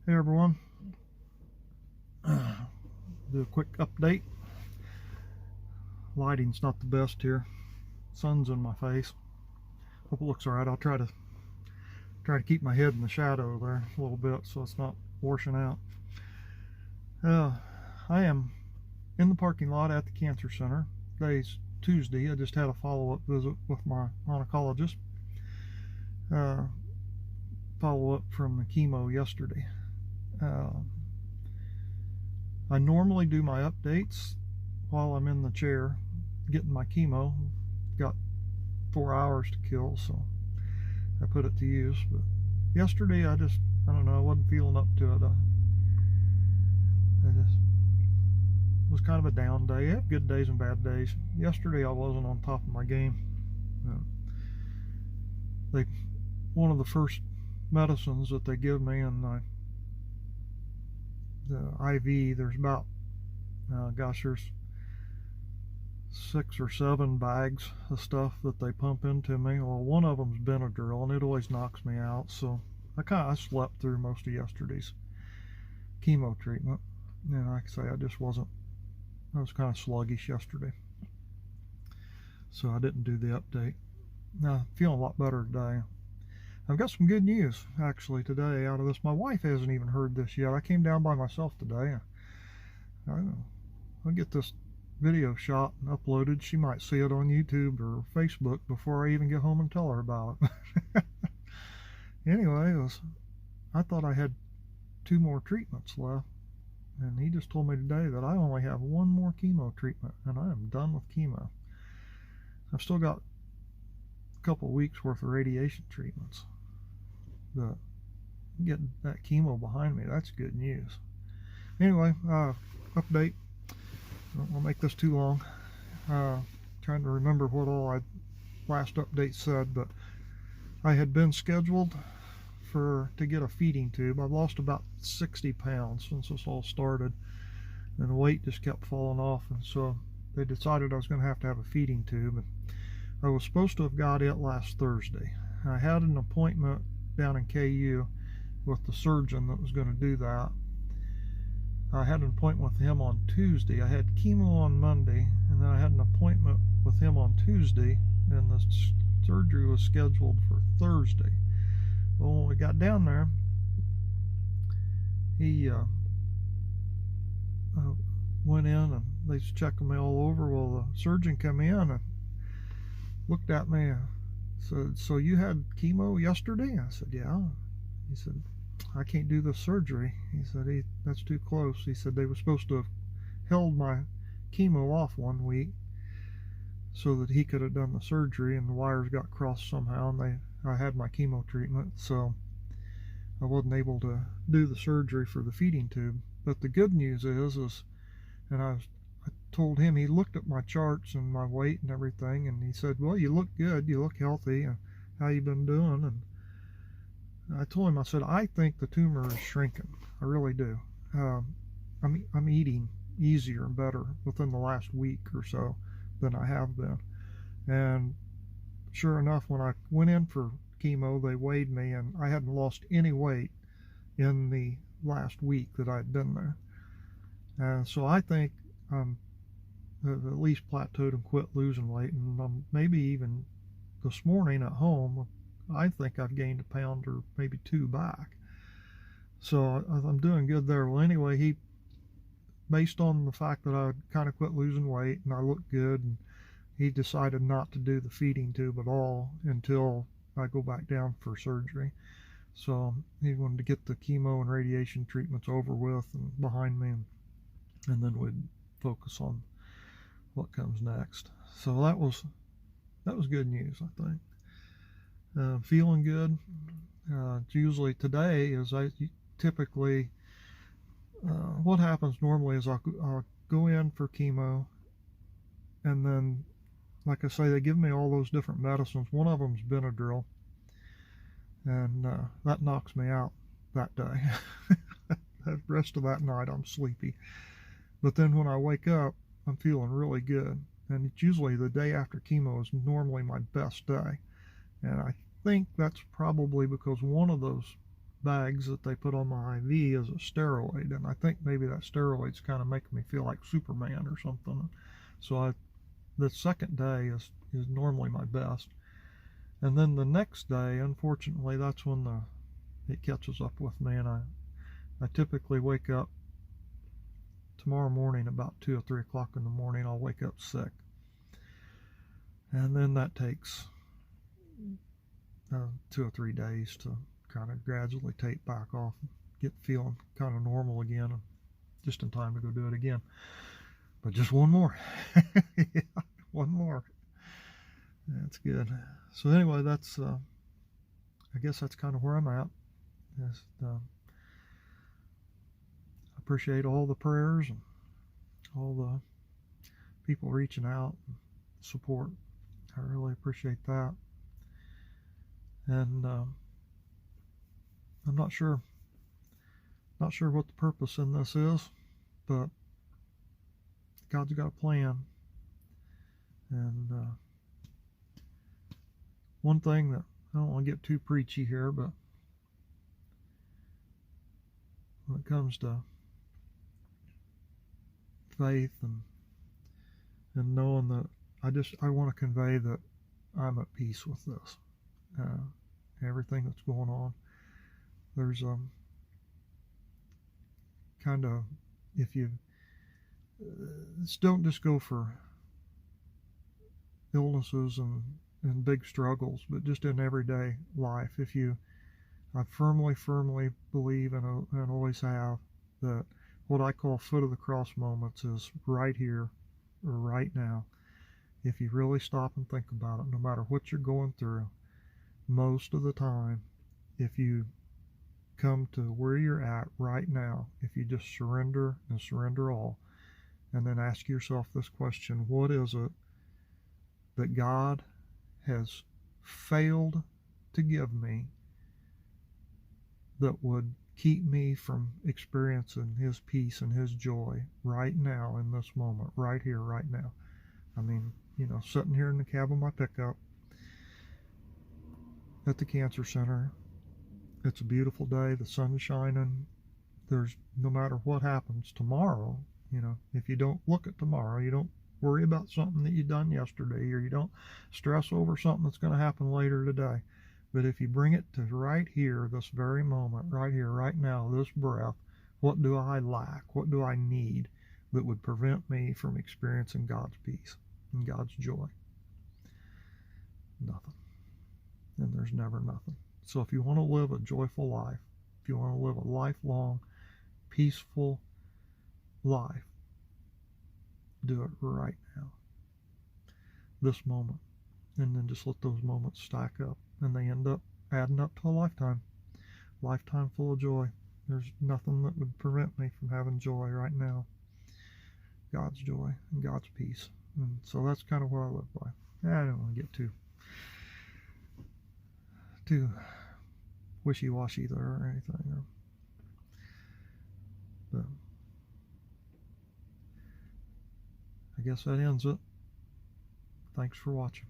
Hey everyone, do a quick update. Lighting's not the best here. Sun's in my face. Hope it looks alright. I'll try to keep my head in the shadow there a little bit so it's not washing out. I am in the parking lot at the cancer center. Today's Tuesday. I just had a follow-up visit with my oncologist. Follow-up from the chemo yesterday. I normally do my updates while I'm in the chair getting my chemo. Got 4 hours to kill, so I put it to use. But yesterday I don't know, I wasn't feeling up to it. It was kind of a down day. I have good days and bad days. Yesterday I wasn't on top of my game. One of the first medicines that they give me in the IV, there's about there's 6 or 7 bags of stuff that they pump into me. Well, one of them's Benadryl, and it always knocks me out, so I slept through most of yesterday's chemo treatment. And like I say, I was kind of sluggish yesterday, so I didn't do the update. Now, feeling a lot better today. I've got some good news actually today out of this. My wife hasn't even heard this yet. I came down by myself today. I'll get this video shot and uploaded. She might see it on YouTube or Facebook before I even get home and tell her about it. Anyway, I thought I had 2 more treatments left, and he just told me today that I only have 1 more chemo treatment and I am done with chemo. I've still got a couple of weeks worth of radiation treatments, but getting that chemo behind me, that's good news. Anyway, update. I don't want to make this too long. Trying to remember what all I last update said, but I had been scheduled to get a feeding tube. I've lost about 60 pounds since this all started, and the weight just kept falling off, and so they decided I was going to have a feeding tube. And I was supposed to have got it last Thursday. I had an appointment down in KU with the surgeon that was going to do that. I had an appointment with him on Tuesday. I had chemo on Monday, and then I had an appointment with him on Tuesday, and the surgery was scheduled for Thursday. Well, when we got down there, he went in and they was checking me all over. Well, the surgeon came in and looked at me and said, "So you had chemo yesterday?" I said, "Yeah." He said, "I can't do the surgery." He said, "That's too close." He said they were supposed to have held my chemo off 1 week so that he could have done the surgery, and the wires got crossed somehow, and I had my chemo treatment, so I wasn't able to do the surgery for the feeding tube. But the good news is and I told him, he looked at my charts and my weight and everything, and he said, "Well, you look good, you look healthy, and how you been doing?" And I told him, I said, "I think the tumor is shrinking. I really do. I'm eating easier and better within the last week or so than I have been." And sure enough, when I went in for chemo, they weighed me, and I hadn't lost any weight in the last week that I'd been there. And so I think I'm at least plateaued and quit losing weight, and maybe even this morning at home, I think I've gained a pound or maybe 2 back. So I'm doing good there. Well, anyway, he, based on the fact that I kind of quit losing weight and I looked good, and he decided not to do the feeding tube at all until I go back down for surgery. So he wanted to get the chemo and radiation treatments over with and behind me, and then we'd focus on what comes next. So that was good news, I think. Feeling good. Usually today is I typically, what happens normally is I'll go in for chemo, and then, like I say, they give me all those different medicines. One of them's Benadryl, and that knocks me out that day. The rest of that night I'm sleepy. But then when I wake up, I'm feeling really good. And it's usually the day after chemo is normally my best day. And I think that's probably because one of those bags that they put on my IV as a steroid, and I think maybe that steroid's kind of making me feel like Superman or something. So the second day is normally my best, and then the next day, unfortunately, that's when it catches up with me, and I typically wake up tomorrow morning about 2 or 3 o'clock in the morning. I'll wake up sick, and then that takes 2 or 3 days to kind of gradually tape back off and get feeling kind of normal again, and just in time to go do it again. But just one more. Yeah, one more. That's good. So anyway, that's I guess that's kind of where I'm at. Just, appreciate all the prayers and all the people reaching out and support. I really appreciate that. And I'm not sure what the purpose in this is, but God's got a plan. And one thing that I don't want to get too preachy here, but when it comes to faith and knowing that I want to convey that I'm at peace with this, everything that's going on. There's kind of, if you don't just go for illnesses and big struggles, but just in everyday life. I firmly believe and always have that what I call foot of the cross moments is right here or right now. If you really stop and think about it, no matter what you're going through, most of the time, if you come to where you're at right now, if you just surrender all, and then ask yourself this question: what is it that God has failed to give me that would keep me from experiencing His peace and His joy right now in this moment, right here, right now? I mean, sitting here in the cab of my pickup at the cancer center, it's a beautiful day, the sun's shining. There's, no matter what happens tomorrow, if you don't look at tomorrow, you don't worry about something that you done yesterday, or you don't stress over something that's going to happen later today. But if you bring it to right here, this very moment, right here, right now, this breath, what do I lack? What do I need that would prevent me from experiencing God's peace and God's joy? Nothing. And there's never nothing. So if you want to live a joyful life, if you want to live a lifelong, peaceful life, do it right now, this moment, and then just let those moments stack up, and they end up adding up to a lifetime full of joy. There's nothing that would prevent me from having joy right now. God's joy and God's peace. And so that's kind of what I live by. I don't want to get too wishy-washy there or anything. But I guess that ends it. Thanks for watching.